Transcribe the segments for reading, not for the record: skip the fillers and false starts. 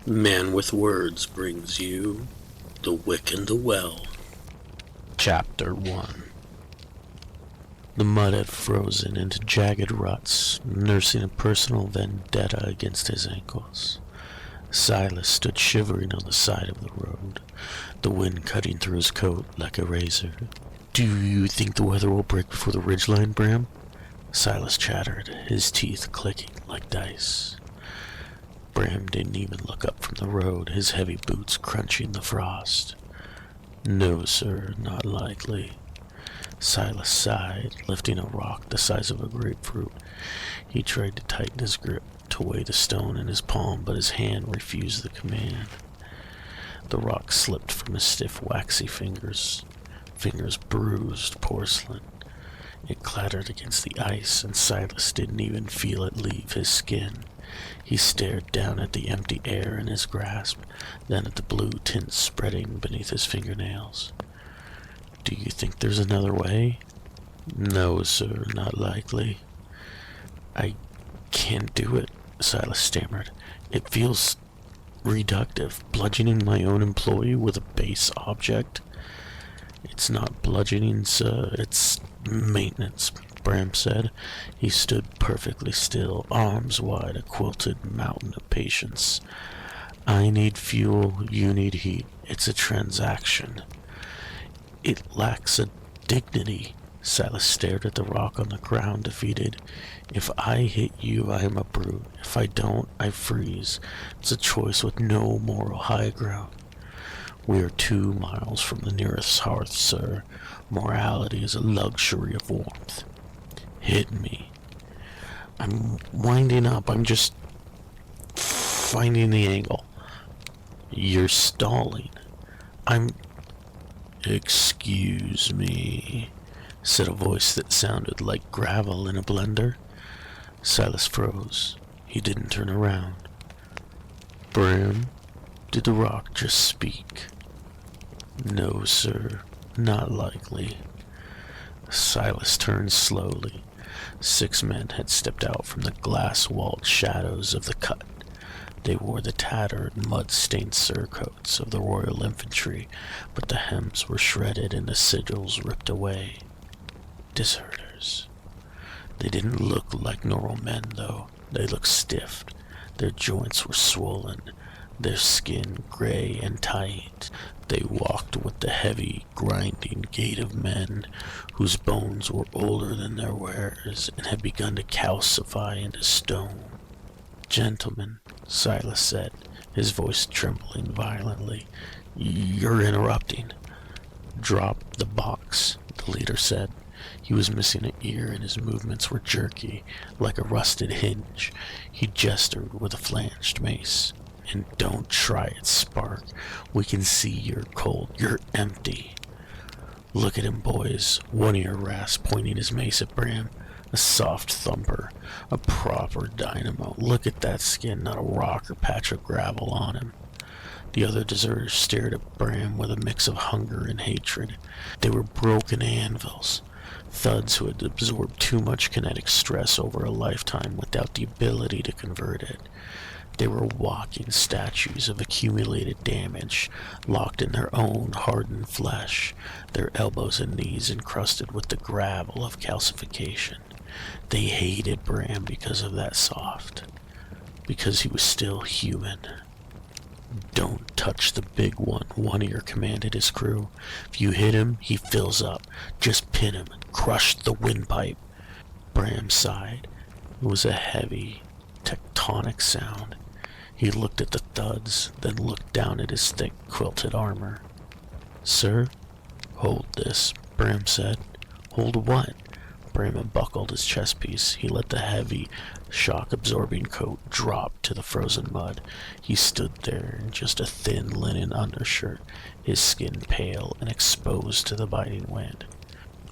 ManWithWords brings you The Wick and the Well. Chapter 1. The mud had frozen into jagged ruts, nursing a personal vendetta against his ankles. Silas stood shivering on the side of the road, the wind cutting through his coat like a razor. "Do you think the weather will break before the ridgeline, Bram?" Silas chattered, his teeth clicking like dice. Bram didn't even look up from the road, his heavy boots crunching the frost. "No, sir, not likely." Silas sighed, lifting a rock the size of a grapefruit. He tried to tighten his grip to weigh the stone in his palm, but his hand refused the command. The rock slipped from his stiff, waxy fingers bruised porcelain. It clattered against the ice, and Silas didn't even feel it leave his skin. He stared down at the empty air in his grasp, then at the blue tint spreading beneath his fingernails. "Do you think there's another way?" "No, sir, not likely." "I can't do it," Silas stammered. "It feels reductive, bludgeoning my own employee with a base object." "It's not bludgeoning, sir, it's maintenance," Bram said. He stood perfectly still, arms wide, a quilted mountain of patience. "I need fuel, you need heat. It's a transaction." "It lacks a dignity." Silas stared at the rock on the ground, defeated. "If I hit you, I am a brute. If I don't, I freeze. It's a choice with no moral high ground. We are 2 miles from the nearest hearth, sir. Morality is a luxury of warmth." "Hit me." "I'm winding up. I'm just finding the angle." "You're stalling." "Excuse me," said a voice that sounded like gravel in a blender. Silas froze. He didn't turn around. "Bram, did the rock just speak?" "No, sir, not likely." Silas turned slowly. 6 men had stepped out from the glass-walled shadows of the cut. They wore the tattered, mud-stained surcoats of the Royal Infantry, but the hems were shredded and the sigils ripped away. Deserters. They didn't look like normal men, though. They looked stiff. Their joints were swollen, their skin gray and tight. They walked with the heavy, grinding gait of men whose bones were older than their wearers and had begun to calcify into stone. "Gentlemen," Silas said, his voice trembling violently, "you're interrupting." "Drop the box," the leader said. He was missing an ear and his movements were jerky, like a rusted hinge. He gestured with a flanged mace. "And don't try it, Spark. We can see you're cold. You're empty." "Look at him, boys," one ear rasped, pointing his mace at Bram. "A soft thumper, a proper dynamo. Look at that skin, not a rock or patch of gravel on him." The other deserters stared at Bram with a mix of hunger and hatred. They were broken anvils, thuds who had absorbed too much kinetic stress over a lifetime without the ability to convert it. They were walking statues of accumulated damage, locked in their own hardened flesh, their elbows and knees encrusted with the gravel of calcification. They hated Bram because of that soft, because he was still human. "Don't touch the big one ear commanded his crew. "If you hit him, he fills up. Just pin him and crush the windpipe." Bram sighed. It was a heavy, tectonic sound. He looked at the thuds, then looked down at his thick, quilted armor. "Sir?" "Hold this," Bram said. "Hold what?" Bram unbuckled his chest piece. He let the heavy, shock-absorbing coat drop to the frozen mud. He stood there in just a thin linen undershirt, his skin pale and exposed to the biting wind.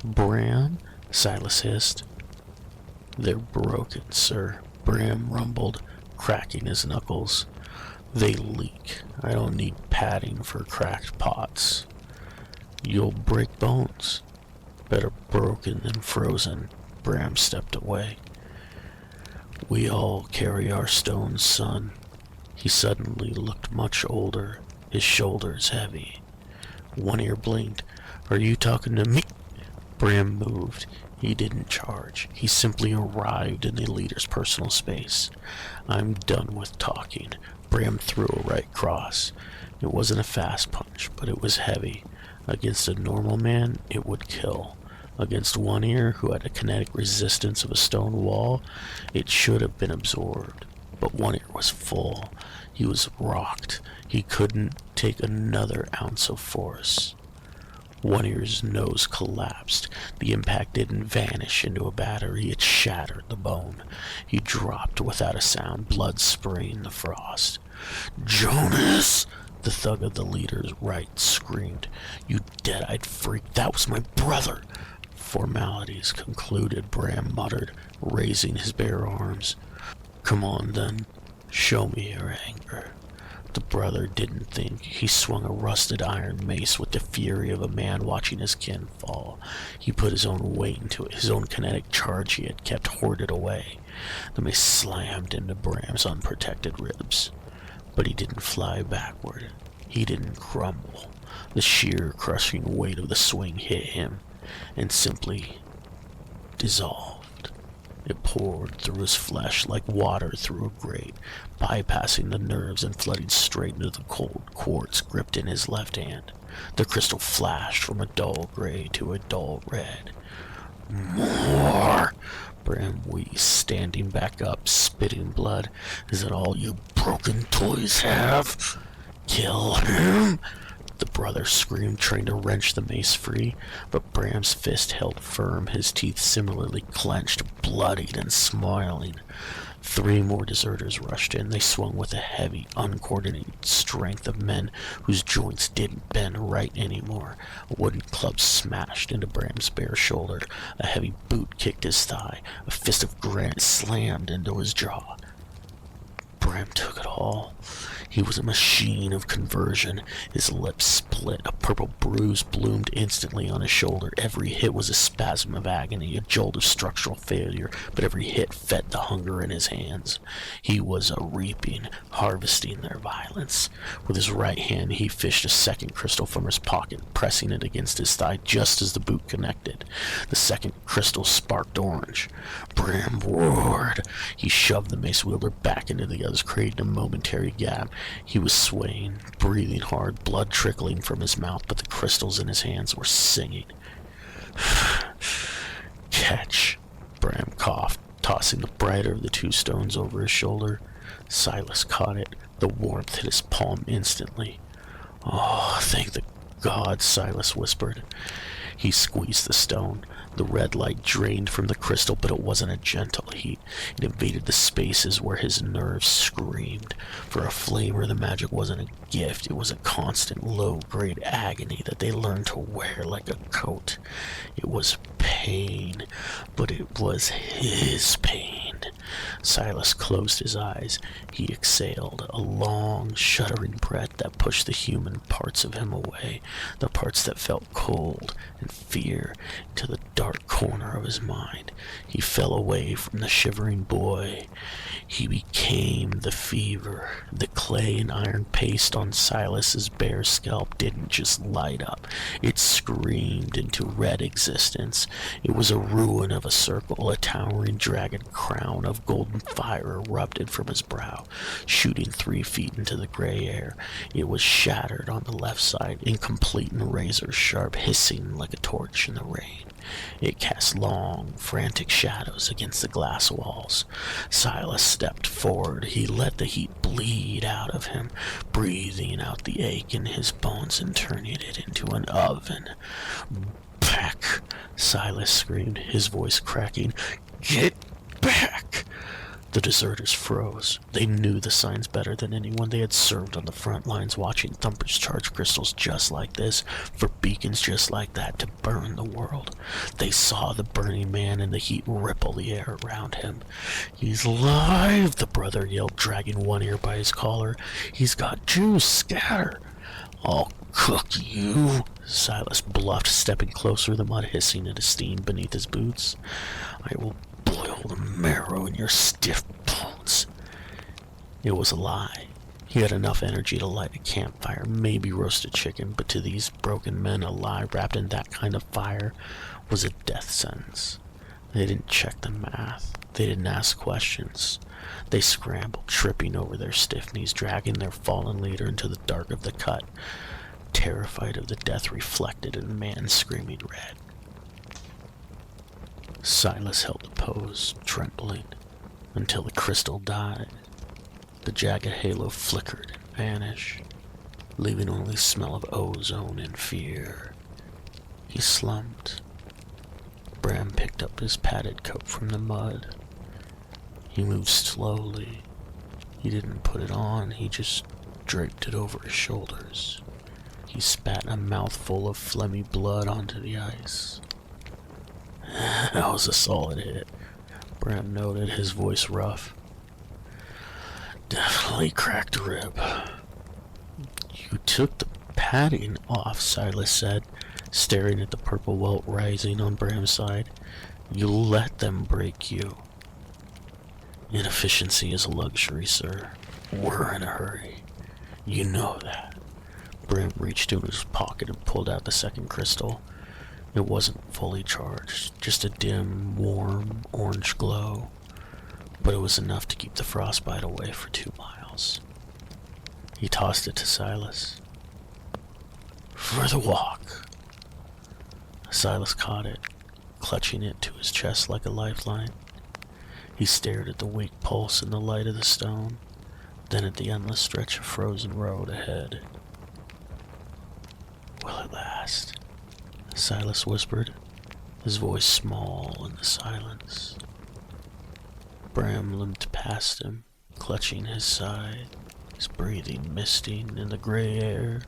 "Bram?" Silas hissed. "They're broken, sir," Bram rumbled, cracking his knuckles. "They leak. I don't need padding for cracked pots." "You'll break bones." "Better broken than frozen." Bram stepped away. "We all carry our stones, son. He suddenly looked much older, his shoulders heavy. One Ear blinked. "Are you talking to me?" Bram moved. He didn't charge. He simply arrived in the leader's personal space. "I'm done with talking." Bram threw a right cross. It wasn't a fast punch, but it was heavy. Against a normal man, it would kill. Against One Ear, who had a kinetic resistance of a stone wall, it should have been absorbed. But One Ear was full. He was rocked. He couldn't take another ounce of force. One Ear's nose collapsed. The impact didn't vanish into a battery, it shattered the bone. He dropped without a sound, blood spraying the frost. "Jonas!" The thug of the leader's right screamed. "You dead-eyed freak, that was my brother!" "Formalities concluded," Bram muttered, raising his bare arms. "Come on, then. Show me your anger." The brother didn't think. He swung a rusted iron mace with the fury of a man watching his kin fall. He put his own weight into it, his own kinetic charge he had kept hoarded away. The mace slammed into Bram's unprotected ribs. But he didn't fly backward. He didn't crumble. The sheer, crushing weight of the swing hit him and simply dissolved. It poured through his flesh like water through a grate, bypassing the nerves and flooding straight into the cold quartz gripped in his left hand. The crystal flashed from a dull gray to a dull red. "More!" Bram wheezed, standing back up, spitting blood. "Is that all you broken toys have?" "Kill him!" The brother screamed, trying to wrench the mace free, but Bram's fist held firm, his teeth similarly clenched, bloodied and smiling. 3 more deserters rushed in. They swung with a heavy, uncoordinated strength of men whose joints didn't bend right anymore. A wooden club smashed into Bram's bare shoulder. A heavy boot kicked his thigh. A fist of granite slammed into his jaw. Bram took it all. He was a machine of conversion. His lips split. A purple bruise bloomed instantly on his shoulder. Every hit was a spasm of agony, a jolt of structural failure, but every hit fed the hunger in his hands. He was reaping, harvesting their violence. With his right hand, he fished a second crystal from his pocket, pressing it against his thigh just as the boot connected. The second crystal sparked orange. Bram roared. He shoved the mace wielder back into the others, creating a momentary gap. He was swaying, breathing hard, blood trickling from his mouth, but the crystals in his hands were singing. "Catch!" Bram coughed, tossing the brighter of the 2 stones over his shoulder. Silas caught it. The warmth hit his palm instantly. "Oh, thank the gods," Silas whispered. He squeezed the stone. The red light drained from the crystal, but it wasn't a gentle heat. It invaded the spaces where his nerves screamed. For a flamer, the magic wasn't a gift. It was a constant, low-grade agony that they learned to wear like a coat. It was pain, but it was his pain. Silas closed his eyes. He exhaled, a long, shuddering breath that pushed the human parts of him away, the parts that felt cold and fear, into the dark corner of his mind. He fell away from the shivering boy. He became the fever. The clay and iron paste on Silas's bare scalp didn't just light up. It screamed into red existence. It was a ruin of a circle. A towering dragon crown of golden fire erupted from his brow, shooting 3 feet into the gray air. It was shattered on the left side, incomplete and razor-sharp, hissing like a torch in the rain. It cast long, frantic shadows against the glass walls. Silas stepped forward. He let the heat bleed out of him, breathing out the ache in his bones and turning it into an oven. "Back!" Silas screamed, his voice cracking. "Get back!" The deserters froze. They knew the signs better than anyone. They had served on the front lines, watching thumpers charge crystals just like this, for beacons just like that, to burn the world. They saw the burning man and the heat ripple the air around him. "He's alive!" the brother yelled, dragging One Ear by his collar. "He's got juice! Scatter!" "I'll cook you!" Silas bluffed, stepping closer, the mud hissing into steam beneath his boots. "I will boil the marrow in your stiff bones." It was a lie. He had enough energy to light a campfire, maybe roast a chicken, but to these broken men, a lie wrapped in that kind of fire was a death sentence. They didn't check the math. They didn't ask questions. They scrambled, tripping over their stiff knees, dragging their fallen leader into the dark of the cut, terrified of the death reflected in the man screaming red. Silas held the pose, trembling, until the crystal died. The jagged halo flickered and vanished, leaving only the smell of ozone and fear. He slumped. Bram picked up his padded coat from the mud. He moved slowly. He didn't put it on, he just draped it over his shoulders. He spat a mouthful of phlegmy blood onto the ice. That was a solid hit, Bram noted, his voice rough. Definitely cracked a rib. You took the padding off, Silas said, staring at the purple welt rising on Bram's side. You let them break you. Inefficiency is a luxury, sir. We're in a hurry. You know that. Bram reached into his pocket and pulled out the second crystal. It wasn't fully charged, just a dim, warm, orange glow. But it was enough to keep the frostbite away for 2 miles. He tossed it to Silas. For the walk. Silas caught it, clutching it to his chest like a lifeline. He stared at the weak pulse in the light of the stone, then at the endless stretch of frozen road ahead. Will it last? Silas whispered, his voice small in the silence. Bram limped past him, clutching his side, his breathing misting in the gray air.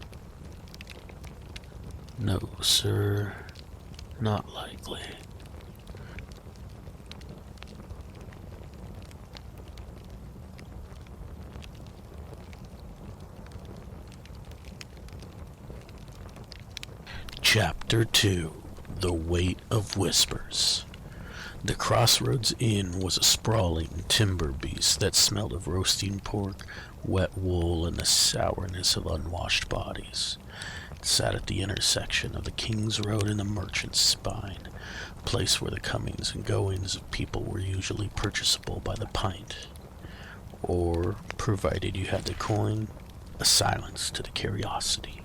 No, sir, not likely. Chapter 2: The Weight of Whispers. The Crossroads Inn was a sprawling timber beast that smelled of roasting pork, wet wool, and the sourness of unwashed bodies. It sat at the intersection of the King's Road and the Merchant's Spine, a place where the comings and goings of people were usually purchasable by the pint, or, provided you had the coin, a silence to the curiosity.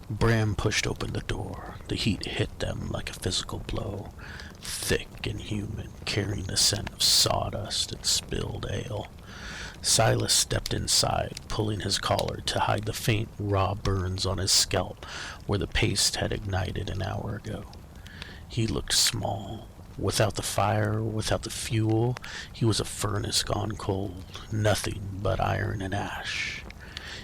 Bram pushed open the door. The heat hit them like a physical blow, thick and humid, carrying the scent of sawdust and spilled ale. Silas stepped inside, pulling his collar to hide the faint, raw burns on his scalp where the paste had ignited an hour ago. He looked small. Without the fire, without the fuel, he was a furnace gone cold, nothing but iron and ash.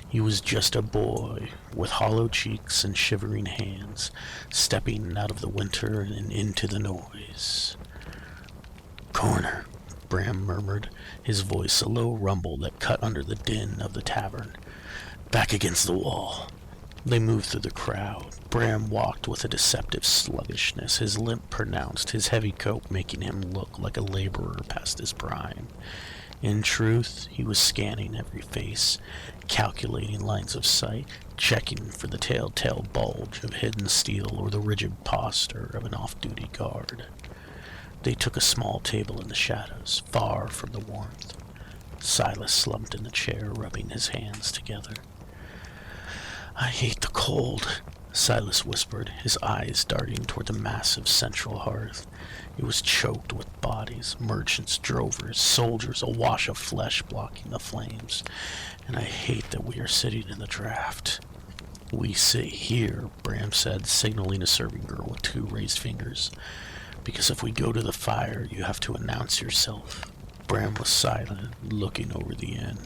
He was just a boy, with hollow cheeks and shivering hands, stepping out of the winter and into the noise. Corner, Bram murmured, his voice a low rumble that cut under the din of the tavern. Back against the wall. They moved through the crowd. Bram walked with a deceptive sluggishness, his limp pronounced, his heavy coat making him look like a laborer past his prime. In truth, he was scanning every face, calculating lines of sight, checking for the telltale bulge of hidden steel or the rigid posture of an off-duty guard. They took a small table in the shadows, far from the warmth. Silas slumped in the chair, rubbing his hands together. I hate the cold, Silas whispered, his eyes darting toward the massive central hearth. It was choked with bodies, merchants, drovers, soldiers, a wash of flesh blocking the flames. And I hate that we are sitting in the draft. We sit here, Bram said, signaling a serving girl with 2 raised fingers. Because if we go to the fire, you have to announce yourself. Bram was silent, looking over the inn.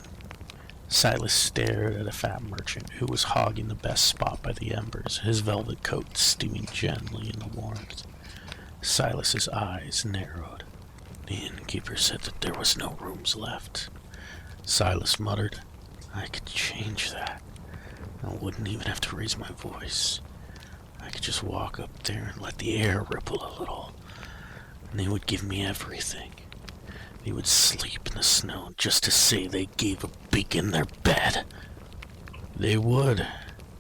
Silas stared at a fat merchant who was hogging the best spot by the embers, his velvet coat steaming gently in the warmth. Silas's eyes narrowed. The innkeeper said that there was no rooms left. Silas muttered, I could change that. I wouldn't even have to raise my voice. I could just walk up there and let the air ripple a little, and they would give me everything. They would sleep in the snow just to say they gave a beacon their bed. They would,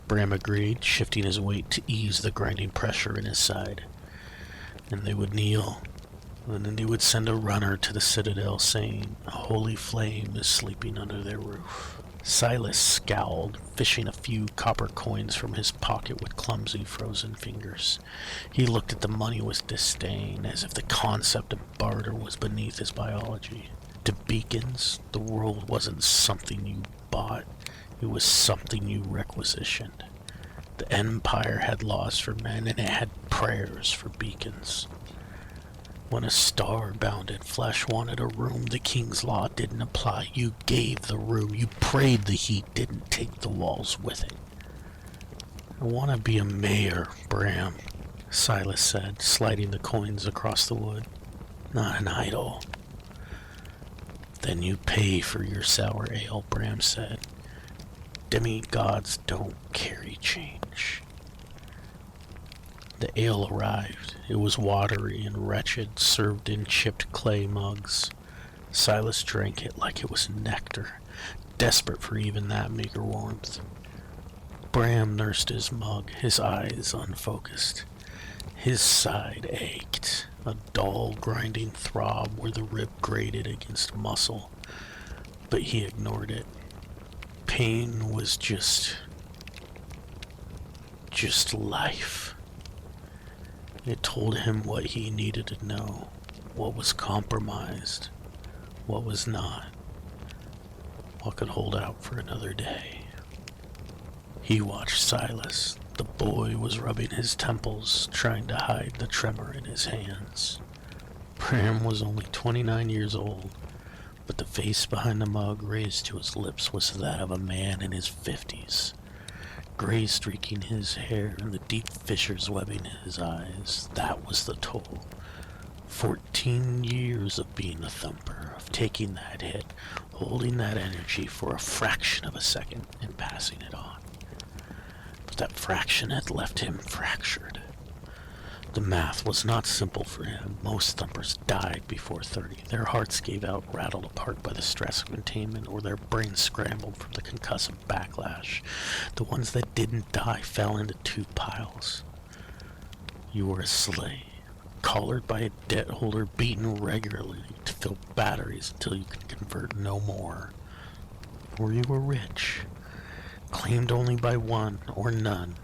Bram agreed, shifting his weight to ease the grinding pressure in his side. And they would kneel, and then they would send a runner to the citadel saying, "A holy flame is sleeping under their roof." Silas scowled, fishing a few copper coins from his pocket with clumsy frozen fingers. He looked at the money with disdain, as if the concept of barter was beneath his biology. To beacons, the world wasn't something you bought, it was something you requisitioned. The Empire had laws for men, and it had prayers for beacons. When a star-bounded flesh wanted a room, the king's law didn't apply. You gave the room. You prayed the heat didn't take the walls with it. "I want to be a mayor, Bram," Silas said, sliding the coins across the wood. "Not an idol." "Then you pay for your sour ale," Bram said. "Demigods don't carry change." The ale arrived. It was watery and wretched, served in chipped clay mugs. Silas drank it like it was nectar, desperate for even that meager warmth. Bram nursed his mug, his eyes unfocused. His side ached, a dull, grinding throb where the rib grated against muscle, but he ignored it. Pain was just life. It told him what he needed to know, what was compromised, what was not, what could hold out for another day. He watched Silas. The boy was rubbing his temples, trying to hide the tremor in his hands. Bram was only 29 years old, but the face behind the mug raised to his lips was that of a man in his 50s. Gray streaking his hair and the deep fissures webbing his eyes, that was the toll. 14 years of being a thumper, of taking that hit, holding that energy for a fraction of a second and passing it on. But that fraction had left him fractured. The math was not simple for him. Most thumpers died before 30. Their hearts gave out, rattled apart by the stress of containment, or their brains scrambled from the concussive backlash. The ones that didn't die fell into two piles. You were a slave, collared by a debt holder, beaten regularly to fill batteries until you could convert no more. Or you were rich, claimed only by one or none,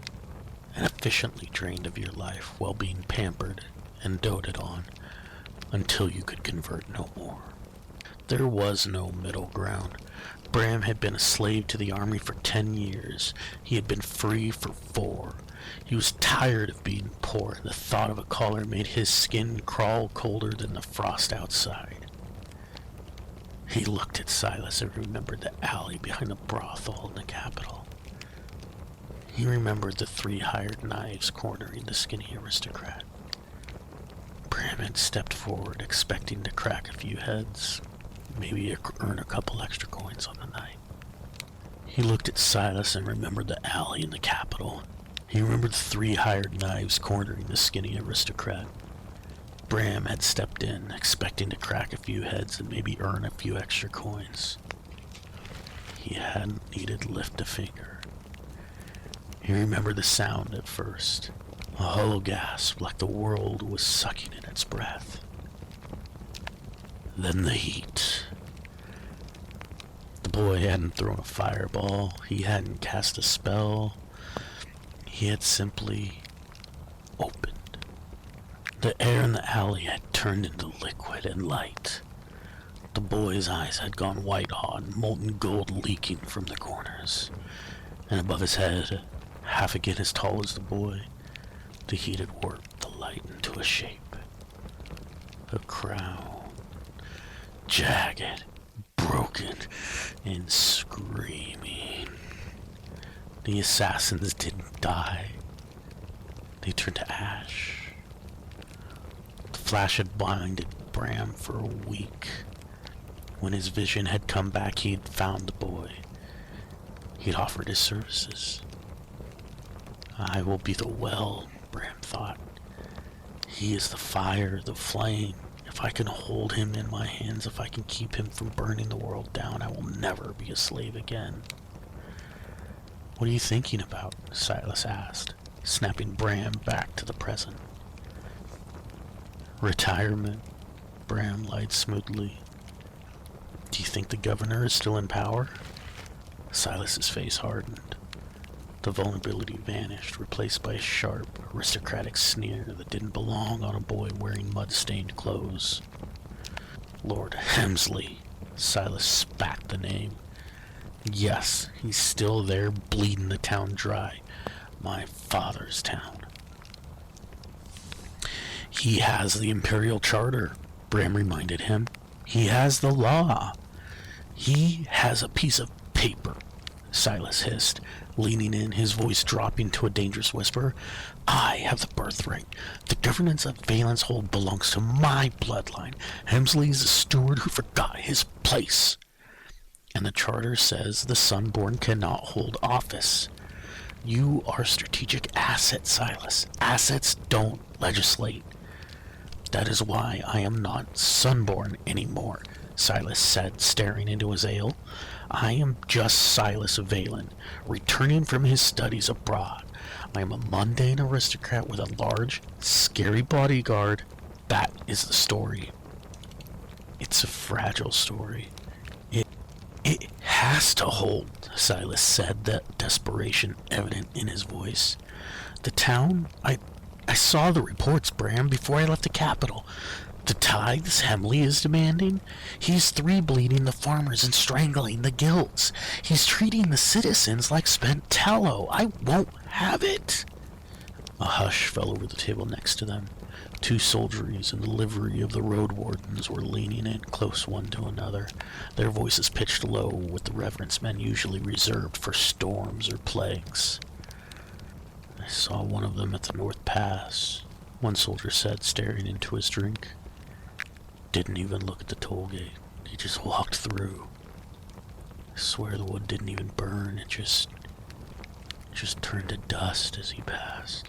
and efficiently drained of your life while being pampered and doted on until you could convert no more. There was no middle ground. Bram had been a slave to the army for 10 years. He had been free for 4. He was tired of being poor, and the thought of a collar made his skin crawl colder than the frost outside. He looked at Silas and remembered the alley behind the brothel in the capital. He remembered the 3 hired knives cornering the skinny aristocrat. Bram had stepped forward, expecting to crack a few heads, maybe earn a couple extra coins on the night. He looked at Silas and remembered the alley in the capital. He remembered the 3 hired knives cornering the skinny aristocrat. Bram had stepped in, expecting to crack a few heads and maybe earn a few extra coins. He hadn't needed to lift a finger. He remembered the sound at first, a hollow gasp like the world was sucking in its breath. Then the heat. The boy hadn't thrown a fireball, he hadn't cast a spell, he had simply opened. The air in the alley had turned into liquid and light. The boy's eyes had gone white-hot, molten gold leaking from the corners, and above his head, half again as tall as the boy, the heat had warped the light into a shape. A crown, jagged, broken, and screaming. The assassins didn't die. They turned to ash. The flash had blinded Bram for a week. When his vision had come back, he'd found the boy. He'd offered his services. I will be the well, Bram thought. He is the fire, the flame. If I can hold him in my hands, if I can keep him from burning the world down, I will never be a slave again. What are you thinking about? Silas asked, snapping Bram back to the present. Retirement, Bram lied smoothly. Do you think the governor is still in power? Silas's face hardened. The vulnerability vanished, replaced by a sharp, aristocratic sneer that didn't belong on a boy wearing mud-stained clothes. Lord Hemsley. Silas spat the name. Yes, he's still there, bleeding the town dry. My father's town. He has the Imperial Charter, Bram reminded him. He has the law. He has a piece of paper, Silas hissed, leaning in, his voice dropping to a dangerous whisper. I have the birthright. The governance of Valen's Hold belongs to my bloodline. Hemsley is a steward who forgot his place. And the charter says the Sunborn cannot hold office. You are a strategic asset, Silas. Assets don't legislate. That is why I am not Sunborn anymore, Silas said, staring into his ale. I am just Silas Valen, returning from his studies abroad. I am a mundane aristocrat with a large, scary bodyguard. That is the story. It's a fragile story. It has to hold, Silas said, that desperation evident in his voice. The town? I saw the reports, Bram, before I left the capital. The tithes Hemsley is demanding? He's three-bleeding the farmers and strangling the guilds. He's treating the citizens like spent tallow. I won't have it. A hush fell over the table next to them. Two soldieries in the livery of the road wardens were leaning in close one to another, their voices pitched low with the reverence men usually reserved for storms or plagues. I saw one of them at the North Pass, one soldier said, staring into his drink. Didn't even look at the toll gate. He just walked through. I swear the wood didn't even burn. It just turned to dust as he passed.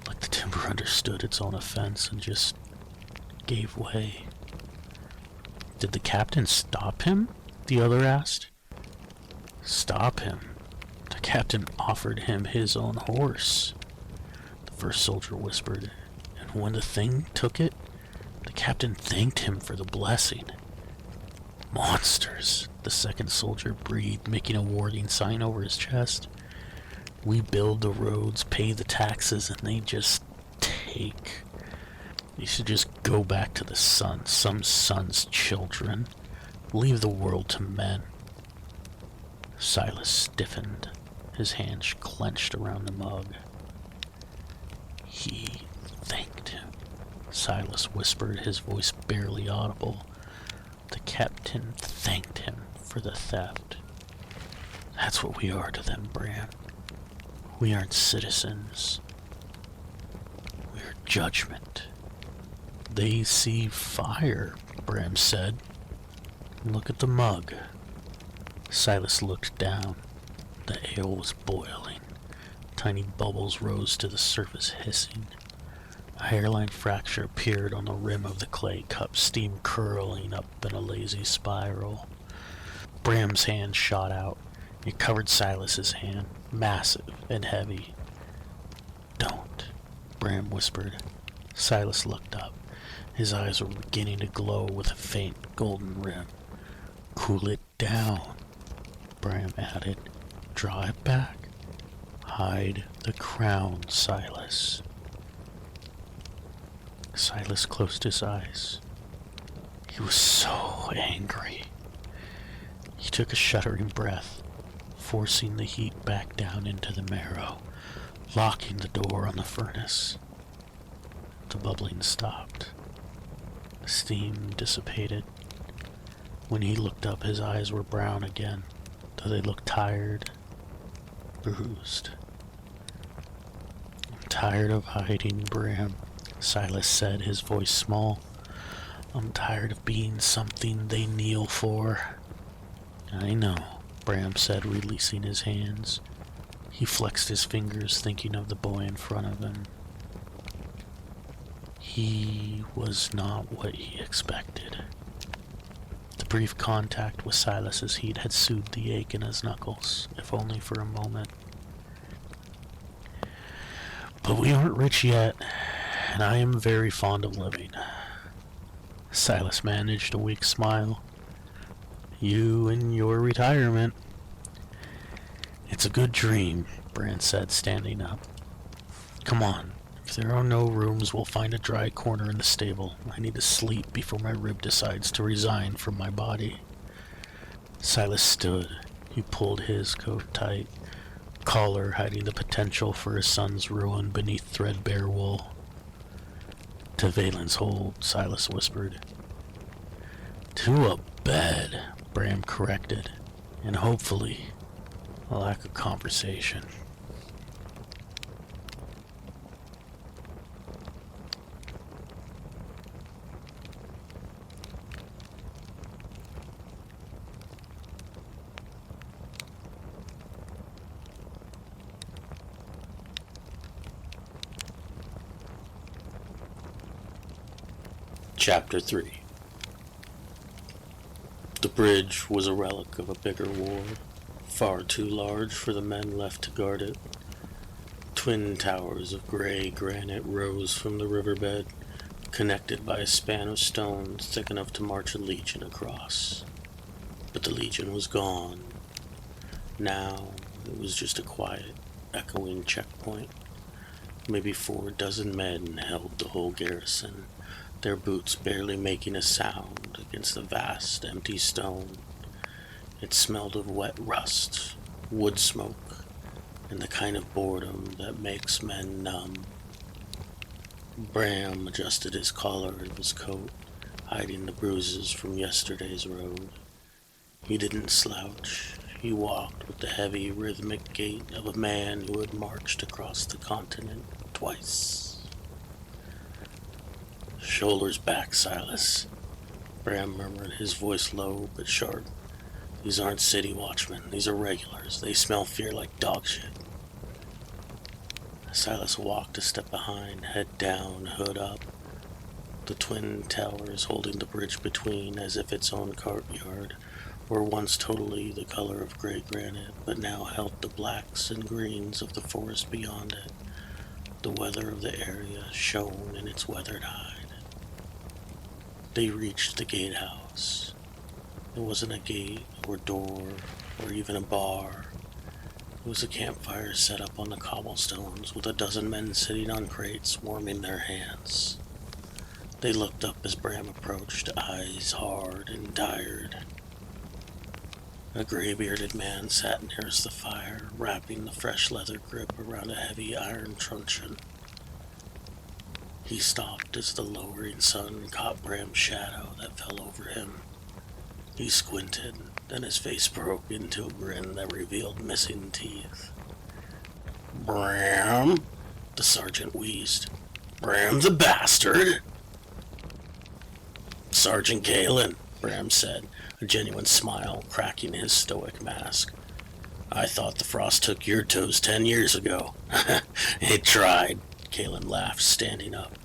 Like the timber understood its own offense and just gave way. Did the captain stop him? The other asked. Stop him? The captain offered him his own horse. The first soldier whispered, and when the thing took it, the captain thanked him for the blessing. Monsters, the second soldier breathed, making a warning sign over his chest. We build the roads, pay the taxes, and they just take. You should just go back to the sun, some son's children. Leave the world to men. Silas stiffened, his hands clenched around the mug. He thanked him, Silas whispered, his voice barely audible. The captain thanked him for the theft. That's what we are to them, Bram. We aren't citizens. We're judgment. They see fire, Bram said. Look at the mug. Silas looked down. The ale was boiling. Tiny bubbles rose to the surface, hissing. A hairline fracture appeared on the rim of the clay cup, steam curling up in a lazy spiral. Bram's hand shot out. It covered Silas's hand, massive and heavy. Don't, Bram whispered. Silas looked up. His eyes were beginning to glow with a faint golden rim. Cool it down, Bram added. Draw it back. Hide the crown, Silas. Silas closed his eyes. He was so angry. He took a shuddering breath, forcing the heat back down into the marrow, locking the door on the furnace. The bubbling stopped. The steam dissipated. When he looked up, his eyes were brown again, though they looked tired, bruised. I'm tired of hiding, Bram, Silas said, his voice small. I'm tired of being something they kneel for. I know, Bram said, releasing his hands. He flexed his fingers, thinking of the boy in front of him. He was not what he expected. The brief contact with Silas's heat had soothed the ache in his knuckles, if only for a moment. But we aren't rich yet, and I am very fond of living. Silas managed a weak smile. You and your retirement. It's a good dream, Bran said, standing up. Come on. If there are no rooms, we'll find a dry corner in the stable. I need to sleep before my rib decides to resign from my body. Silas stood. He pulled his coat tight, collar hiding the potential for his son's ruin beneath threadbare wool. To Valen's hold, Silas whispered. To a bed, Bram corrected, and hopefully a lack of conversation. Chapter 3. The bridge was a relic of a bigger war, far too large for the men left to guard it. Twin towers of gray granite rose from the riverbed, connected by a span of stones thick enough to march a legion across. But the legion was gone. Now it was just a quiet, echoing checkpoint. Maybe 4 dozen men held the whole garrison, their boots barely making a sound against the vast, empty stone. It smelled of wet rust, wood smoke, and the kind of boredom that makes men numb. Bram adjusted his collar of his coat, hiding the bruises from yesterday's road. He didn't slouch. He walked with the heavy, rhythmic gait of a man who had marched across the continent twice. Shoulders back, Silas, Bram murmured, his voice low but sharp. These aren't city watchmen. These are regulars. They smell fear like dog shit. Silas walked a step behind, head down, hood up. The twin towers holding the bridge between as if its own courtyard were once totally the color of gray granite, but now held the blacks and greens of the forest beyond it. The weather of the area shone in its weathered hide. They reached the gatehouse. It wasn't a gate or door or even a bar. It was a campfire set up on the cobblestones with a dozen men sitting on crates warming their hands. They looked up as Bram approached, eyes hard and tired. A gray-bearded man sat nearest the fire, wrapping the fresh leather grip around a heavy iron truncheon. He stopped as the lowering sun caught Bram's shadow that fell over him. He squinted, then his face broke into a grin that revealed missing teeth. Bram? The sergeant wheezed. Bram the bastard? Sergeant Galen, Bram said, a genuine smile cracking his stoic mask. I thought the frost took your toes 10 years ago. It tried. Galen laughed, standing up.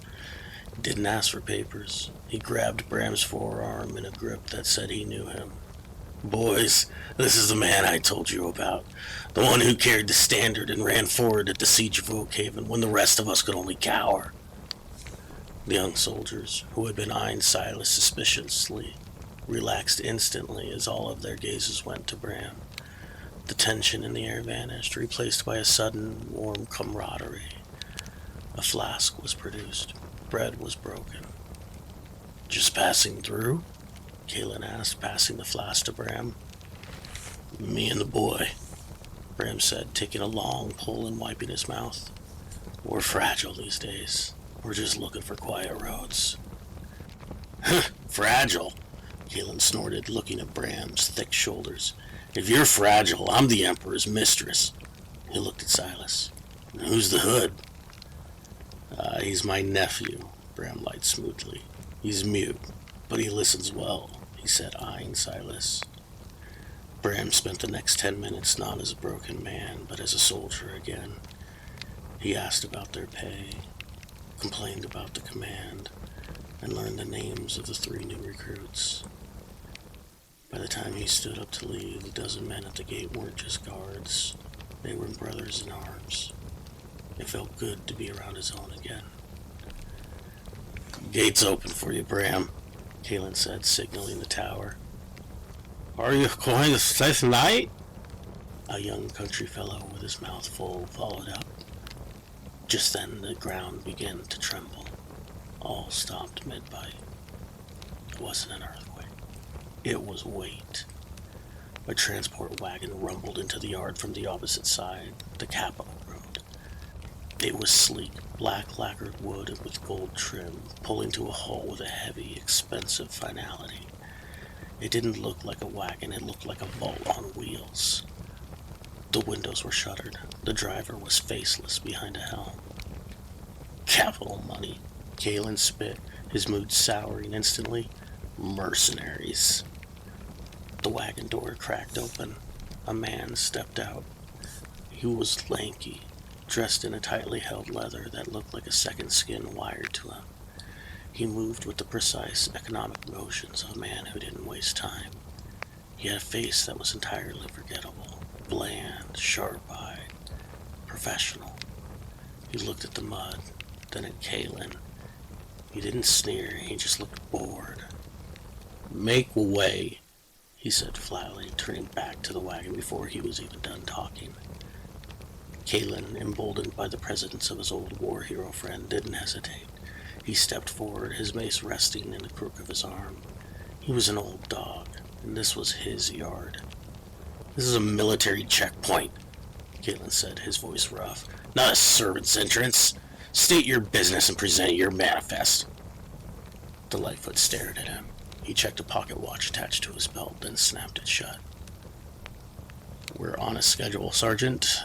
He didn't ask for papers. He grabbed Bram's forearm in a grip that said he knew him. Boys, this is the man I told you about. The one who carried the standard and ran forward at the siege of Oakhaven when the rest of us could only cower. The young soldiers, who had been eyeing Silas suspiciously, relaxed instantly as all of their gazes went to Bram. The tension in the air vanished, replaced by a sudden, warm camaraderie. A flask was produced. Bread was broken. Just passing through? Galen asked, passing the flask to Bram. Me and the boy, Bram said, taking a long pull and wiping his mouth. We're fragile these days. We're just looking for quiet roads. Fragile? Galen snorted, looking at Bram's thick shoulders. If you're fragile, I'm the Emperor's mistress. He looked at Silas. Who's the hood? He's my nephew, Bram lied smoothly. He's mute, but he listens well, he said, eyeing Silas. Bram spent the next 10 minutes not as a broken man, but as a soldier again. He asked about their pay. complained about the command, and learned the names of the 3 new recruits. By the time he stood up to leave, the dozen men at the gate weren't just guards. They were brothers in arms. It felt good to be around his own again. "Gate's open for you, Bram," Kalen said, signaling the tower. "Are you going to stay tonight?" A young country fellow with his mouth full followed up. Just then the ground began to tremble. All stopped mid-bite. It wasn't an earthquake. It was weight. A transport wagon rumbled into the yard from the opposite side, the Capitol Road. It was sleek, black lacquered wood with gold trim, pulling to a halt with a heavy, expensive finality. It didn't look like a wagon, it looked like a vault on wheels. The windows were shuttered. The driver was faceless behind a helm. "Capital money," Kalen spit, his mood souring instantly. "Mercenaries." The wagon door cracked open. A man stepped out. He was lanky, dressed in a tightly held leather that looked like a second skin wired to him. He moved with the precise, economic motions of a man who didn't waste time. He had a face that was entirely forgettable, bland, sharp-eyed, professional. He looked at the mud, then at Kalen. He didn't sneer, he just looked bored. "Make way," he said flatly, turning back to the wagon before he was even done talking. Kalen, emboldened by the presence of his old war hero friend, didn't hesitate. He stepped forward, his mace resting in the crook of his arm. He was an old dog, and this was his yard. "This is a military checkpoint," Kalen said, his voice rough. "Not a servant's entrance. State your business and present your manifest." The Lightfoot stared at him. He checked a pocket watch attached to his belt, then snapped it shut. "We're on a schedule, Sergeant.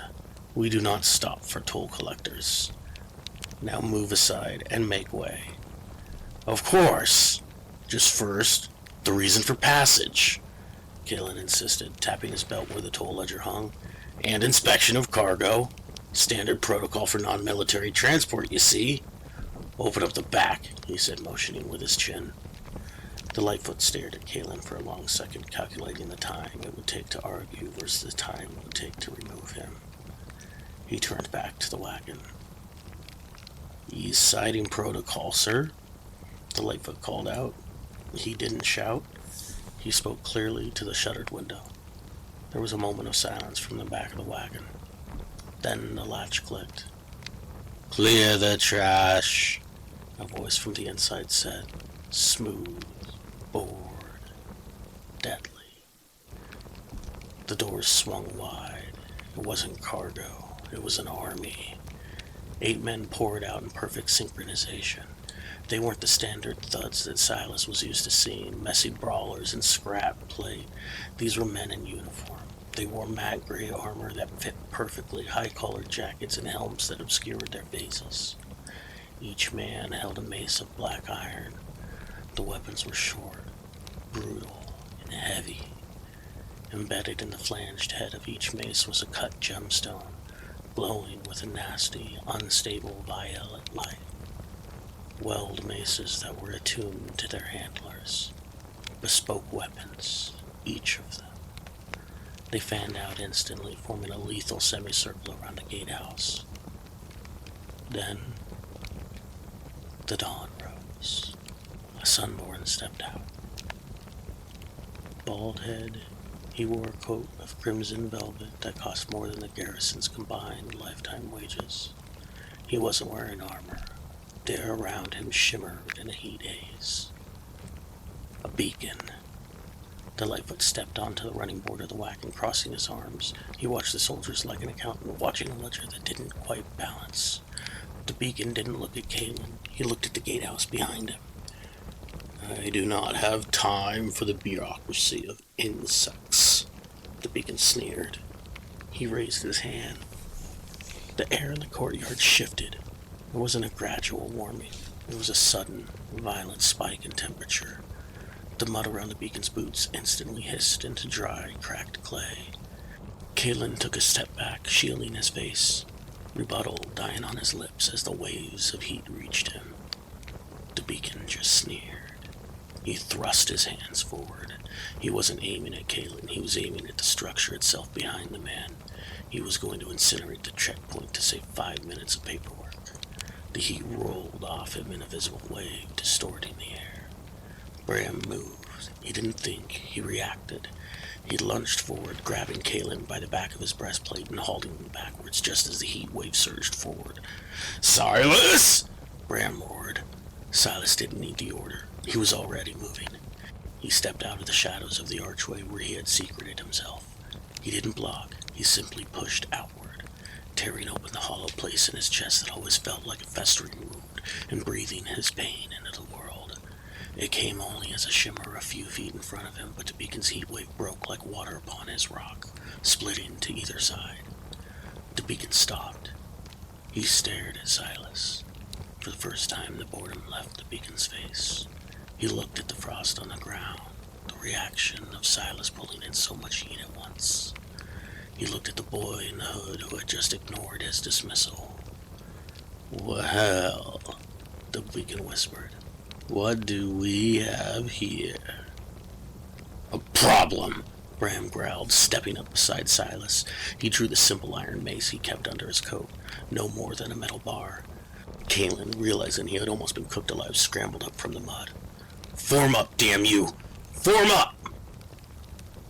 We do not stop for toll collectors. Now move aside and make way." "Of course. Just first, the reason for passage," Kalen insisted, tapping his belt where the toll ledger hung. "And inspection of cargo. Standard protocol for non-military transport, you see." "Open up the back," he said, motioning with his chin. The Lightfoot stared at Kalen for a long second, calculating the time it would take to argue versus the time it would take to remove him. He turned back to the wagon. "East siding protocol, sir," the Lightfoot called out. He didn't shout. He spoke clearly to the shuttered window. There was a moment of silence from the back of the wagon. Then the latch clicked. "Clear the trash," a voice from the inside said. Smooth, bored, deadly. The doors swung wide. It wasn't cargo. It was an army. 8 men poured out in perfect synchronization. They weren't the standard thuds that Silas was used to seeing, messy brawlers and scrap plate. These were men in uniform. They wore matte gray armor that fit perfectly, high-collared jackets and helms that obscured their faces. Each man held a mace of black iron. The weapons were short, brutal, and heavy. Embedded in the flanged head of each mace was a cut gemstone, glowing with a nasty, unstable violet light. Weld maces that were attuned to their handlers. Bespoke weapons, each of them. They fanned out instantly, forming a lethal semicircle around the gatehouse. Then, the dawn rose. A sunborn stepped out. Bald head, he wore a coat of crimson velvet that cost more than the garrison's combined lifetime wages. He wasn't wearing armor. The air around him shimmered in a heat haze. A beacon. The Lightfoot stepped onto the running board of the wagon, crossing his arms. He watched the soldiers like an accountant watching a ledger that didn't quite balance. The beacon didn't look at Kalen. He looked at the gatehouse behind him. "I do not have time for the bureaucracy of insects," the beacon sneered. He raised his hand. The air in the courtyard shifted. It wasn't a gradual warming. It was a sudden, violent spike in temperature. The mud around the beacon's boots instantly hissed into dry, cracked clay. Kalen took a step back, shielding his face. rebuttal dying on his lips as the waves of heat reached him. The beacon just sneered. He thrust his hands forward. He wasn't aiming at Kalen, he was aiming at the structure itself behind the man. He was going to incinerate the checkpoint to save 5 minutes of paperwork. The heat rolled off him in a visible wave, distorting the air. Bram moved. He didn't think, he reacted. He lunged forward, grabbing Kalen by the back of his breastplate and hauling him backwards just as the heat wave surged forward. "Silas!" Bram roared. Silas didn't need the order. He was already moving. He stepped out of the shadows of the archway where he had secreted himself. He didn't block. He simply pushed outward, tearing open the hollow place in his chest that always felt like a festering wound, and breathing his pain into the world. It came only as a shimmer a few feet in front of him, but the beacon's heat wave broke like water upon his rock, splitting to either side. The beacon stopped. He stared at Silas. For the first time, the boredom left the beacon's face. He looked at the frost on the ground, the reaction of Silas pulling in so much heat at once. He looked at the boy in the hood who had just ignored his dismissal. "Well," the beacon whispered, "what do we have here?" "A problem," Bram growled, stepping up beside Silas. He drew the simple iron mace he kept under his coat, no more than a metal bar. Kalen, realizing he had almost been cooked alive, scrambled up from the mud. "Form up, damn you! Form up!"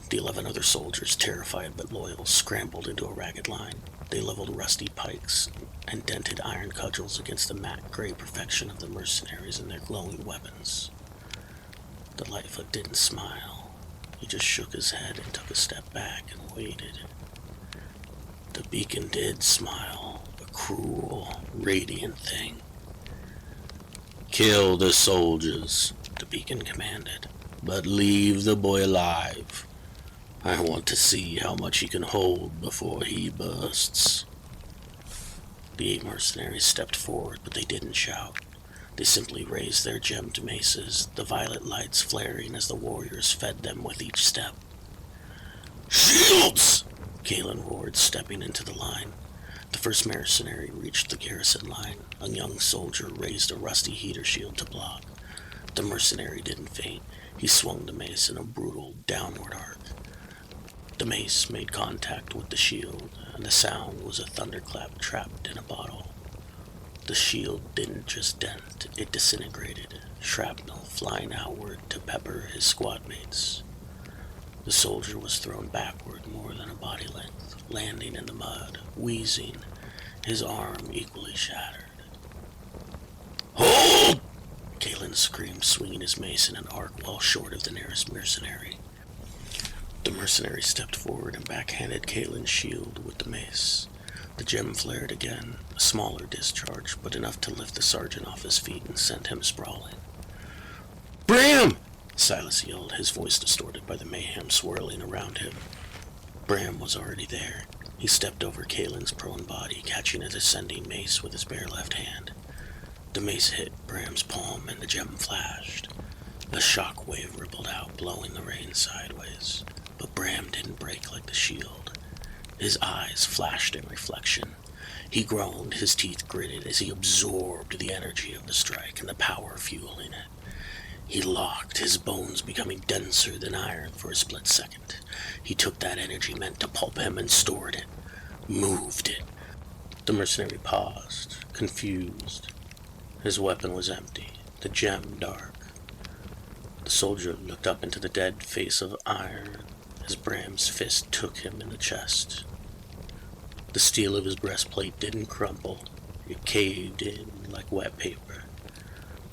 The 11 other soldiers, terrified but loyal, scrambled into a ragged line. They leveled rusty pikes and dented iron cudgels against the matte gray perfection of the mercenaries and their glowing weapons. The Lightfoot didn't smile. He just shook his head and took a step back and waited. The beacon did smile, a cruel, radiant thing. "Kill the soldiers," the beacon commanded, "but leave the boy alive. I want to see how much he can hold before he bursts." The 8 mercenaries stepped forward, but they didn't shout. They simply raised their gemmed maces, the violet lights flaring as the warriors fed them with each step. "Shields!" Kalen roared, stepping into the line. The first mercenary reached the garrison line. A young soldier raised a rusty heater shield to block. The mercenary didn't faint. He swung the mace in a brutal downward arc. The mace made contact with the shield, and the sound was a thunderclap trapped in a bottle. The shield didn't just dent, it disintegrated, shrapnel flying outward to pepper his squad mates. The soldier was thrown backward more than a body length, landing in the mud, wheezing, his arm equally shattered. "Hold!" Kalen screamed, swinging his mace in an arc well short of the nearest mercenary. The mercenary stepped forward and backhanded Kalen's shield with the mace. The gem flared again, a smaller discharge, but enough to lift the sergeant off his feet and send him sprawling. "Bram!" Silas yelled, his voice distorted by the mayhem swirling around him. Bram was already there. He stepped over Kalen's prone body, catching a descending mace with his bare left hand. The mace hit Bram's palm and the gem flashed. A shock wave rippled out, blowing the rain sideways. But Bram didn't break like the shield. His eyes flashed in reflection. He groaned, his teeth gritted as he absorbed the energy of the strike and the power fueling it. He locked, his bones becoming denser than iron for a split second. He took that energy meant to pulp him and stored it, moved it. The mercenary paused, confused. His weapon was empty, the gem dark. The soldier looked up into the dead face of iron as Bram's fist took him in the chest. The steel of his breastplate didn't crumple. It caved in like wet paper.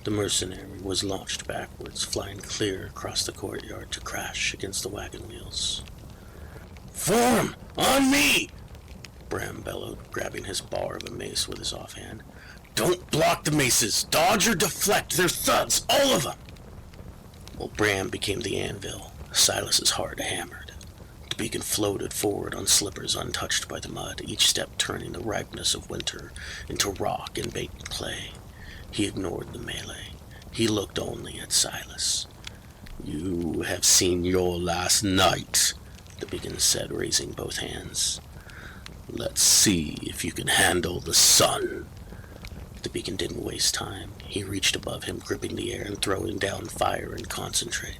The mercenary was launched backwards, flying clear across the courtyard to crash against the wagon wheels. "Form! On me!" Bram bellowed, grabbing his bar of a mace with his offhand. "Don't block the maces! Dodge or deflect! They're thuds, all of them!" Well, Bram became the anvil, Silas's heart hammered. The beacon floated forward on slippers untouched by the mud, each step turning the ripeness of winter into rock and baked clay. He ignored the melee. He looked only at Silas. "You have seen your last night," the beacon said, raising both hands. Let's see if you can handle the sun. The beacon didn't waste time. He reached above him, gripping the air and throwing down fire and concentrate.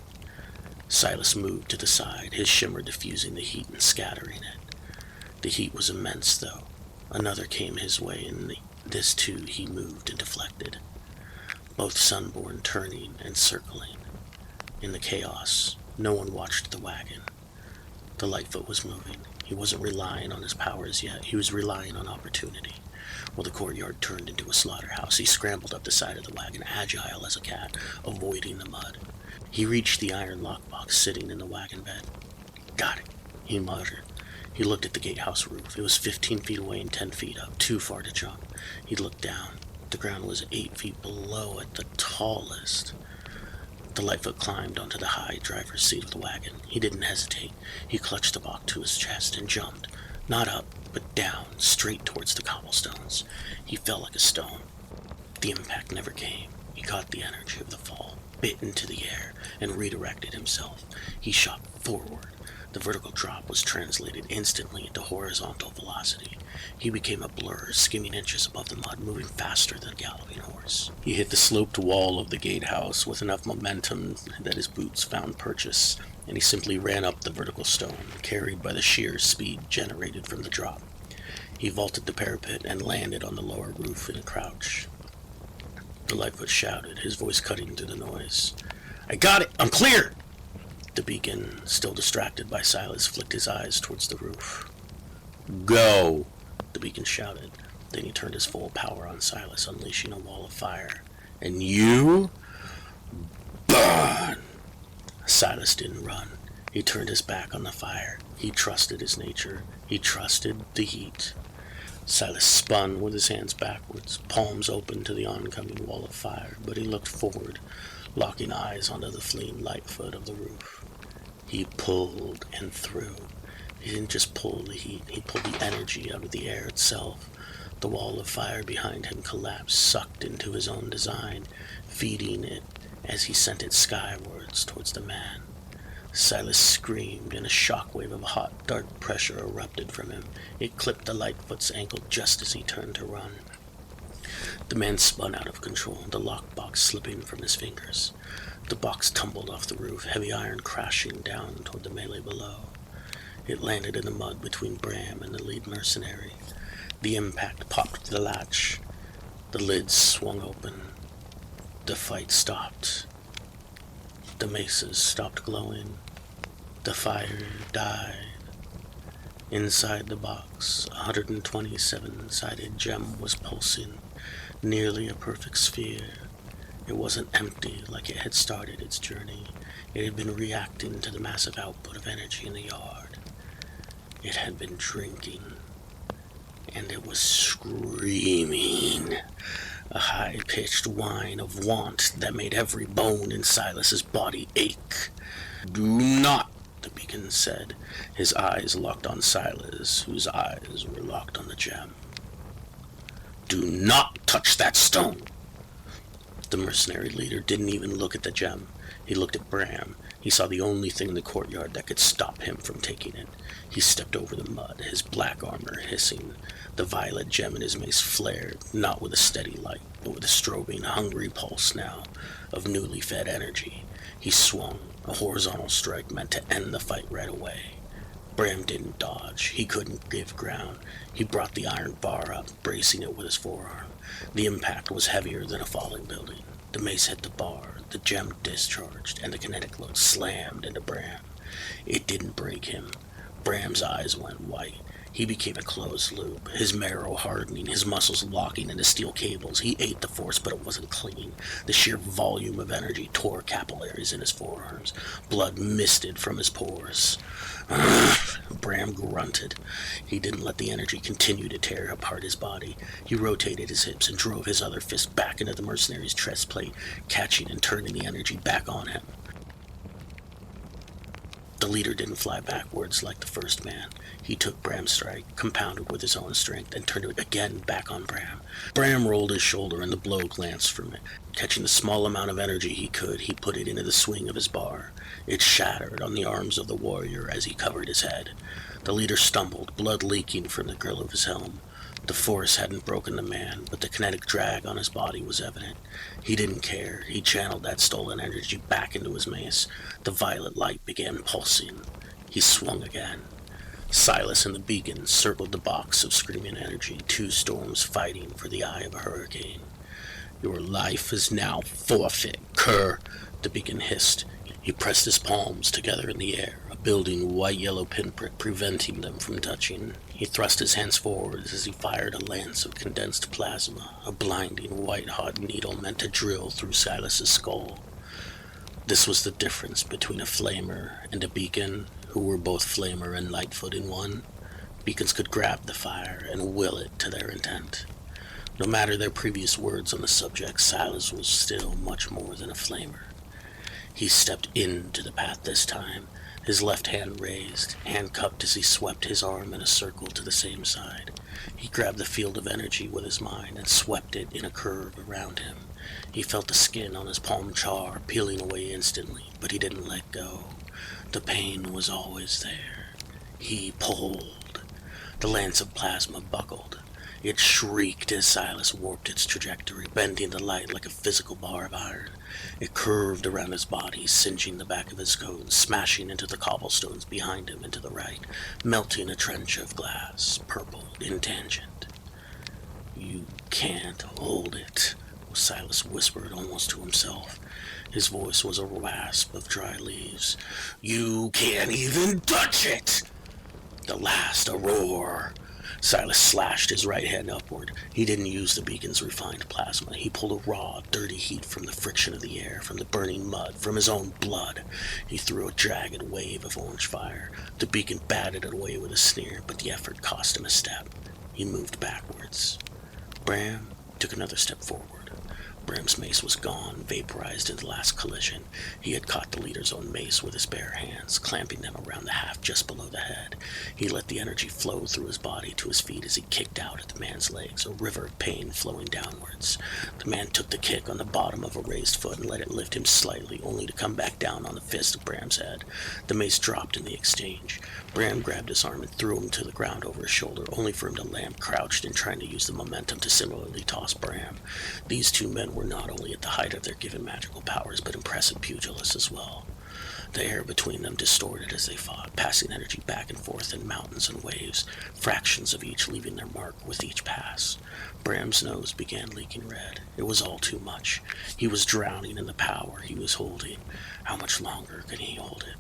Silas moved to the side, his shimmer diffusing the heat and scattering it. The heat was immense, though. Another came his way, and this too he moved and deflected, both sunborn turning and circling. In the chaos, no one watched the wagon. The Lightfoot was moving. He wasn't relying on his powers yet. He was relying on opportunity. While the courtyard turned into a slaughterhouse, he scrambled up the side of the wagon, agile as a cat, avoiding the mud. He reached the iron lockbox sitting in the wagon bed. Got it, he muttered. He looked at the gatehouse roof. It was 15 feet away and 10 feet up, too far to jump. He looked down. The ground was 8 feet below at the tallest. The Lightfoot climbed onto the high driver's seat of the wagon. He didn't hesitate. He clutched the box to his chest and jumped. Not up, but down, straight towards the cobblestones. He fell like a stone. The impact never came. He caught the energy of the fall, bit into the air, and redirected himself. He shot forward. The vertical drop was translated instantly into horizontal velocity. He became a blur, skimming inches above the mud, moving faster than a galloping horse. He hit the sloped wall of the gatehouse with enough momentum that his boots found purchase, and he simply ran up the vertical stone, carried by the sheer speed generated from the drop. He vaulted the parapet and landed on the lower roof in a crouch. The Lightfoot shouted, his voice cutting through the noise. "I got it! I'm clear!" The beacon, still distracted by Silas, flicked his eyes towards the roof. "Go!" the beacon shouted. Then he turned his full power on Silas, unleashing a wall of fire. "And you? Burn!" Silas didn't run. He turned his back on the fire. He trusted his nature. He trusted the heat. Silas spun with his hands backwards, palms open to the oncoming wall of fire, but he looked forward, locking eyes onto the fleeing Lightfoot of the roof. He pulled and threw. He didn't just pull the heat, he pulled the energy out of the air itself. The wall of fire behind him collapsed, sucked into his own design, feeding it as he sent it skywards towards the man. Silas screamed, and a shockwave of hot, dark pressure erupted from him. It clipped the Lightfoot's ankle just as he turned to run. The man spun out of control, the lockbox slipping from his fingers. The box tumbled off the roof, heavy iron crashing down toward the melee below. It landed in the mud between Bram and the lead mercenary. The impact popped the latch. The lid swung open. The fight stopped. The maces stopped glowing. The fire died. Inside the box, a 127-sided gem was pulsing, nearly a perfect sphere. It wasn't empty like it had started its journey. It had been reacting to the massive output of energy in the yard. It had been drinking, and it was screaming, a high-pitched whine of want that made every bone in Silas's body ache. "Do not," the beacon said, his eyes locked on Silas, whose eyes were locked on the gem. "Do not touch that stone." The mercenary leader didn't even look at the gem. He looked at Bram. He saw the only thing in the courtyard that could stop him from taking it. He stepped over the mud, his black armor hissing. The violet gem in his mace flared, not with a steady light, but with a strobing, hungry pulse now of newly fed energy. He swung, a horizontal strike meant to end the fight right away. Bram didn't dodge. He couldn't give ground. He brought the iron bar up, bracing it with his forearm. The impact was heavier than a falling building. The mace hit the bar, the gem discharged, and the kinetic load slammed into Bram. It didn't break him. Bram's eyes went white. He became a closed loop, his marrow hardening, his muscles locking into steel cables. He ate the force, but it wasn't clean. The sheer volume of energy tore capillaries in his forearms. Blood misted from his pores. Bram grunted. He didn't let the energy continue to tear apart his body. He rotated his hips and drove his other fist back into the mercenary's chest plate, catching and turning the energy back on him. The leader didn't fly backwards like the first man. He took Bram's strike, compounded with his own strength, and turned it again back on Bram. Bram rolled his shoulder, and the blow glanced from it. Catching the small amount of energy he could, he put it into the swing of his bar. It shattered on the arms of the warrior as he covered his head. The leader stumbled, blood leaking from the grill of his helm. The force hadn't broken the man, but the kinetic drag on his body was evident. He didn't care. He channeled that stolen energy back into his mace. The violet light began pulsing. He swung again. Silas and the beacon circled the box of screaming energy, two storms fighting for the eye of a hurricane. "Your life is now forfeit, cur," the beacon hissed. He pressed his palms together in the air, a building white-yellow pinprick preventing them from touching. He thrust his hands forward as he fired a lance of condensed plasma, a blinding white-hot needle meant to drill through Silas's skull. This was the difference between a flamer and a beacon, who were both flamer and lightfoot in one. Beacons could grab the fire and will it to their intent. No matter their previous words on the subject, Silas was still much more than a flamer. He stepped into the path this time, his left hand raised, hand cupped as he swept his arm in a circle to the same side. He grabbed the field of energy with his mind and swept it in a curve around him. He felt the skin on his palm char, peeling away instantly, but he didn't let go. The pain was always there. He pulled. The lance of plasma buckled. It shrieked as Silas warped its trajectory, bending the light like a physical bar of iron. It curved around his body, singeing the back of his coat, smashing into the cobblestones behind him and to the right, melting a trench of glass, purple in tangent. "You can't hold it," Silas whispered almost to himself. His voice was a rasp of dry leaves. "You can't even touch it!" The last, a roar. Silas slashed his right hand upward. He didn't use the beacon's refined plasma. He pulled a raw, dirty heat from the friction of the air, from the burning mud, from his own blood. He threw a jagged wave of orange fire. The beacon batted it away with a sneer, but the effort cost him a step. He moved backwards. Bram took another step forward. Bram's mace was gone, vaporized in the last collision. He had caught the leader's own mace with his bare hands, clamping them around the haft just below the head. He let the energy flow through his body to his feet as he kicked out at the man's legs, a river of pain flowing downwards. The man took the kick on the bottom of a raised foot and let it lift him slightly, only to come back down on the fist of Bram's head. The mace dropped in the exchange. Bram grabbed his arm and threw him to the ground over his shoulder, only for him to land crouched and trying to use the momentum to similarly toss Bram. These two men were not only at the height of their given magical powers, but impressive pugilists as well. The air between them distorted as they fought, passing energy back and forth in mountains and waves, fractions of each leaving their mark with each pass. Bram's nose began leaking red. It was all too much. He was drowning in the power he was holding. How much longer could he hold it?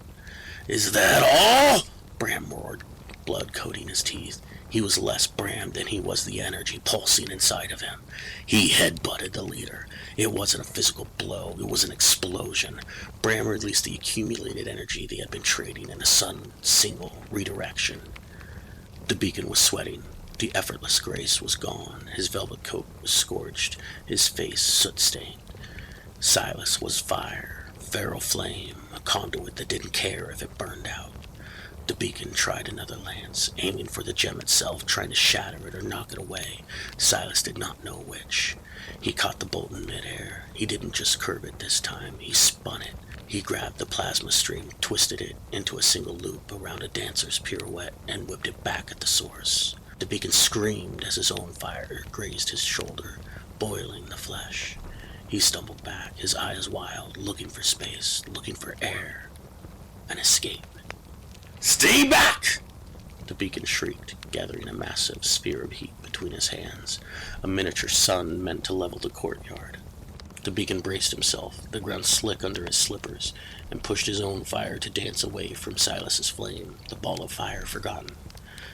"Is that all?" Bram roared, blood coating his teeth. He was less Bram than he was the energy pulsing inside of him. He headbutted the leader. It wasn't a physical blow, it was an explosion. Bram released the accumulated energy they had been trading in a sudden, single redirection. The beacon was sweating. The effortless grace was gone. His velvet coat was scorched, his face soot-stained. Silas was fire, feral flame, a conduit that didn't care if it burned out. The beacon tried another lance, aiming for the gem itself, trying to shatter it or knock it away. Silas did not know which. He caught the bolt in midair. He didn't just curve it this time, he spun it. He grabbed the plasma stream, twisted it into a single loop around a dancer's pirouette, and whipped it back at the source. The beacon screamed as his own fire grazed his shoulder, boiling the flesh. He stumbled back, his eyes wild, looking for space, looking for air, an escape. "Stay back!" The beacon shrieked, gathering a massive sphere of heat between his hands, a miniature sun meant to level the courtyard. The beacon braced himself, the ground slick under his slippers, and pushed his own fire to dance away from Silas's flame, the ball of fire forgotten.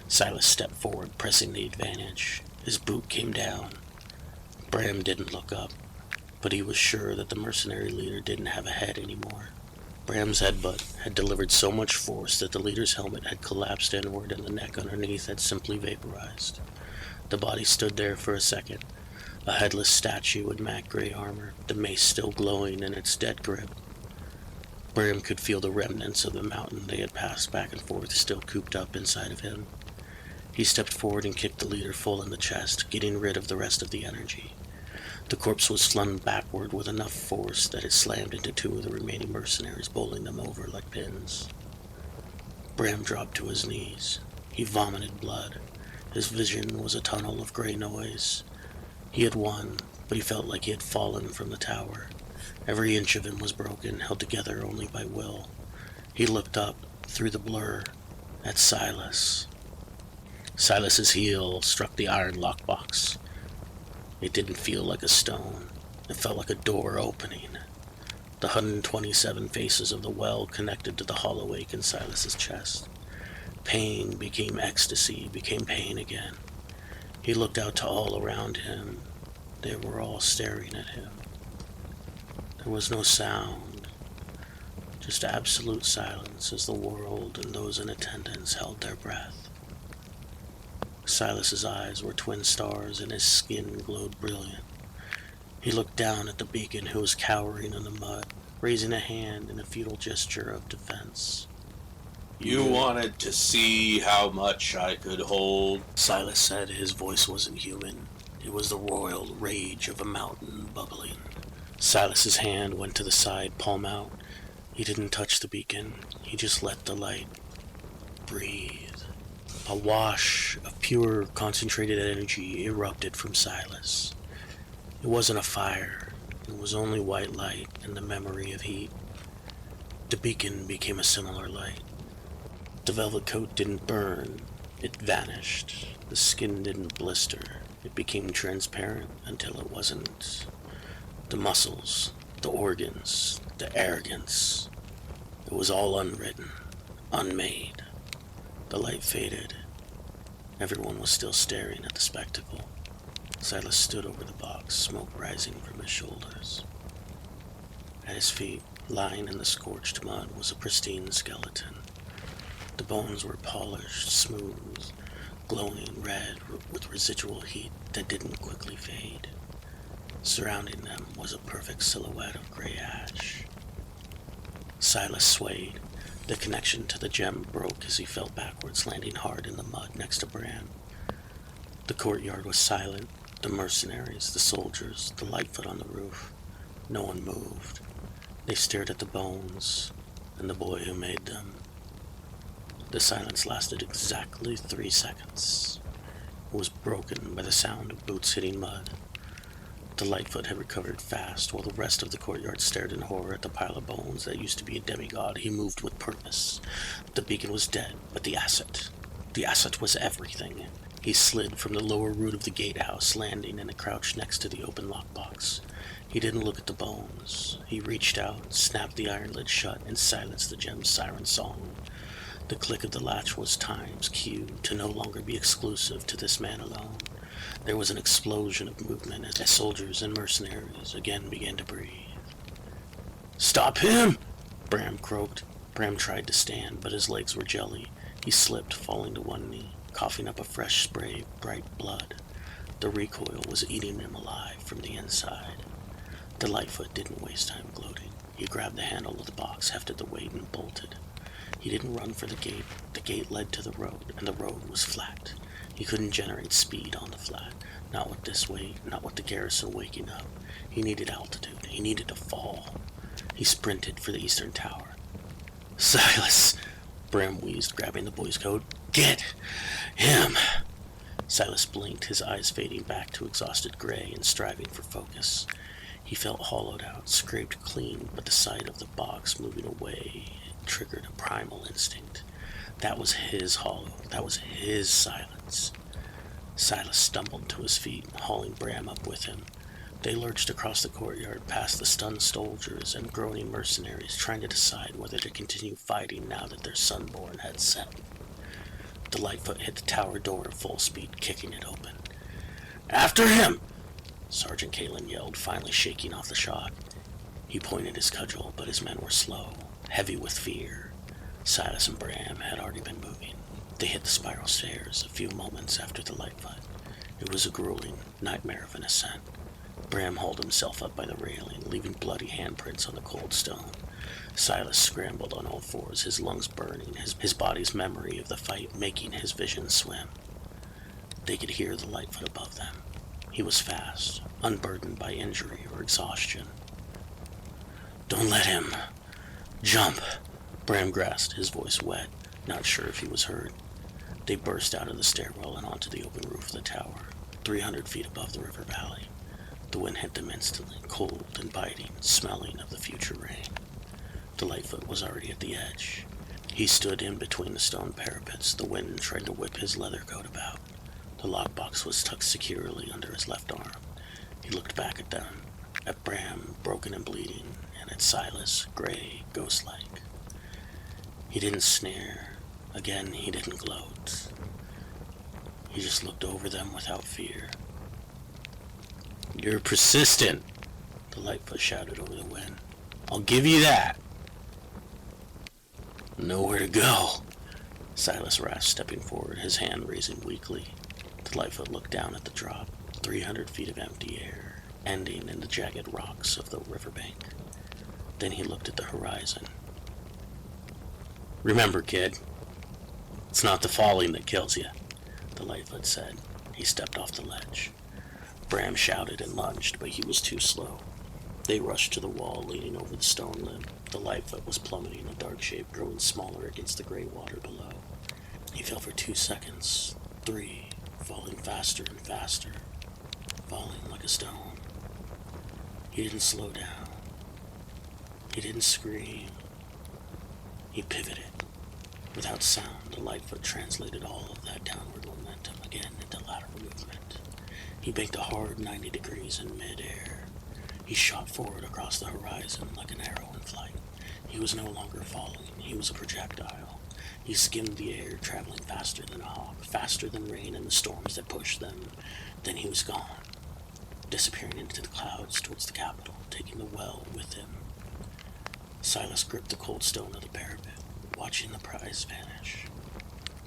Silas stepped forward, pressing the advantage. His boot came down. Bram didn't look up, but he was sure that the mercenary leader didn't have a head anymore. Bram's headbutt had delivered so much force that the leader's helmet had collapsed inward and the neck underneath had simply vaporized. The body stood there for a second, a headless statue in matte gray armor, the mace still glowing in its dead grip. Bram could feel the remnants of the mountain they had passed back and forth still cooped up inside of him. He stepped forward and kicked the leader full in the chest, getting rid of the rest of the energy. The corpse was flung backward with enough force that it slammed into two of the remaining mercenaries, bowling them over like pins. Bram dropped to his knees. He vomited blood. His vision was a tunnel of gray noise. He had won, but he felt like he had fallen from the tower. Every inch of him was broken, held together only by will. He looked up, through the blur, at Silas. Silas's heel struck the iron lockbox. It didn't feel like a stone. It felt like a door opening. The 127 faces of the well connected to the hollow ache in Silas's chest. Pain became ecstasy, became pain again. He looked out to all around him. They were all staring at him. There was no sound, just absolute silence as the world and those in attendance held their breath. Silas's eyes were twin stars and his skin glowed brilliant. He looked down at the beacon who was cowering in the mud, raising a hand in a futile gesture of defense. You wanted to see how much I could hold? Silas said. His voice wasn't human. It was the royal rage of a mountain bubbling. Silas's hand went to the side, palm out. He didn't touch the beacon. He just let the light breathe. A wash of pure, concentrated energy erupted from Silas. It wasn't a fire. It was only white light and the memory of heat. The beacon became a similar light. The velvet coat didn't burn. It vanished. The skin didn't blister. It became transparent until it wasn't. The muscles, the organs, the arrogance. It was all unwritten, unmade. The light faded. Everyone was still staring at the spectacle. Silas stood over the box, smoke rising from his shoulders. At his feet, lying in the scorched mud, was a pristine skeleton. The bones were polished, smooth, glowing red with residual heat that didn't quickly fade. Surrounding them was a perfect silhouette of gray ash. Silas swayed. The connection to the gem broke as he fell backwards, landing hard in the mud next to Bram. The courtyard was silent. The mercenaries, the soldiers, the Lightfoot on the roof. No one moved. They stared at the bones and the boy who made them. The silence lasted exactly 3 seconds. It was broken by the sound of boots hitting mud. The Lightfoot had recovered fast, while the rest of the courtyard stared in horror at the pile of bones that used to be a demigod. He moved with purpose. The beacon was dead, but the asset was everything. He slid from the lower root of the gatehouse, landing in a crouch next to the open lockbox. He didn't look at the bones. He reached out, snapped the iron lid shut, and silenced the gem's siren song. The click of the latch was time's cue to no longer be exclusive to this man alone. There was an explosion of movement as soldiers and mercenaries again began to breathe. "Stop him!" Bram croaked. Bram tried to stand, but his legs were jelly. He slipped, falling to one knee, coughing up a fresh spray of bright blood. The recoil was eating him alive from the inside. The Lightfoot didn't waste time gloating. He grabbed the handle of the box, hefted the weight, and bolted. He didn't run for the gate. The gate led to the road, and the road was flat. He couldn't generate speed on the flat. Not with this weight, not with the garrison waking up. He needed altitude. He needed to fall. He sprinted for the eastern tower. "Silas!" Bram wheezed, grabbing the boy's coat. "Get him!" Silas blinked, his eyes fading back to exhausted gray and striving for focus. He felt hollowed out, scraped clean, but the sight of the box moving away triggered a primal instinct. That was his hollow. That was his silence. Silas stumbled to his feet, hauling Bram up with him. They lurched across the courtyard, past the stunned soldiers and groaning mercenaries, trying to decide whether to continue fighting now that their sunborn had set. The Lightfoot hit the tower door at full speed, kicking it open. "After him!" Sergeant Kalen yelled, finally shaking off the shock. He pointed his cudgel, but his men were slow, heavy with fear. Silas and Bram had already been moving. They hit the spiral stairs a few moments after the Lightfoot. It was a grueling nightmare of an ascent. Bram hauled himself up by the railing, leaving bloody handprints on the cold stone. Silas scrambled on all fours, his lungs burning, his body's memory of the fight making his vision swim. They could hear the Lightfoot above them. He was fast, unburdened by injury or exhaustion. "Don't let him jump," Bram grasped, his voice wet, not sure if he was heard. They burst out of the stairwell and onto the open roof of the tower, 300 feet above the river valley. The wind hit them instantly, cold and biting, smelling of the future rain. The Lightfoot was already at the edge. He stood in between the stone parapets. The wind tried to whip his leather coat about. The lockbox was tucked securely under his left arm. He looked back at them, at Bram, broken and bleeding, and at Silas, gray, ghost-like. He didn't sneer. Again, he didn't gloat. He just looked over them without fear. "You're persistent," the Lightfoot shouted over the wind. "I'll give you that." "Nowhere to go," Silas rasped, stepping forward, his hand raising weakly. The Lightfoot looked down at the drop, 300 feet of empty air, ending in the jagged rocks of the riverbank. Then he looked at the horizon. "Remember, kid, it's not the falling that kills you," the Lightfoot said. He stepped off the ledge. Bram shouted and lunged, but he was too slow. They rushed to the wall, leaning over the stone lip. The Lightfoot was plummeting, a dark shape growing smaller against the gray water below. He fell for 2 seconds, 3, falling faster and faster, falling like a stone. He didn't slow down. He didn't scream. He pivoted. Without sound, the Lightfoot translated all of that downward momentum again into lateral movement. He banked a hard 90 degrees in mid-air. He shot forward across the horizon like an arrow in flight. He was no longer falling. He was a projectile. He skimmed the air, traveling faster than a hawk, faster than rain and the storms that pushed them. Then he was gone, disappearing into the clouds towards the capital, taking the well with him. Silas gripped the cold stone of the parapet, watching the prize vanish.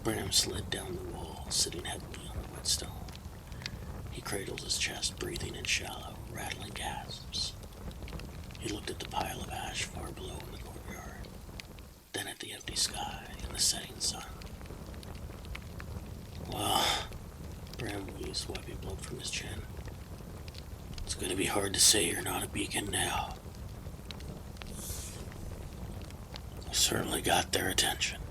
Bram slid down the wall, sitting heavily on the wet stone. He cradled his chest, breathing in shallow, rattling gasps. He looked at the pile of ash far below in the courtyard, then at the empty sky and the setting sun. "Well," Bram wheezed, wiping blood from his chin, "it's going to be hard to say you're not a beacon now. I certainly got their attention."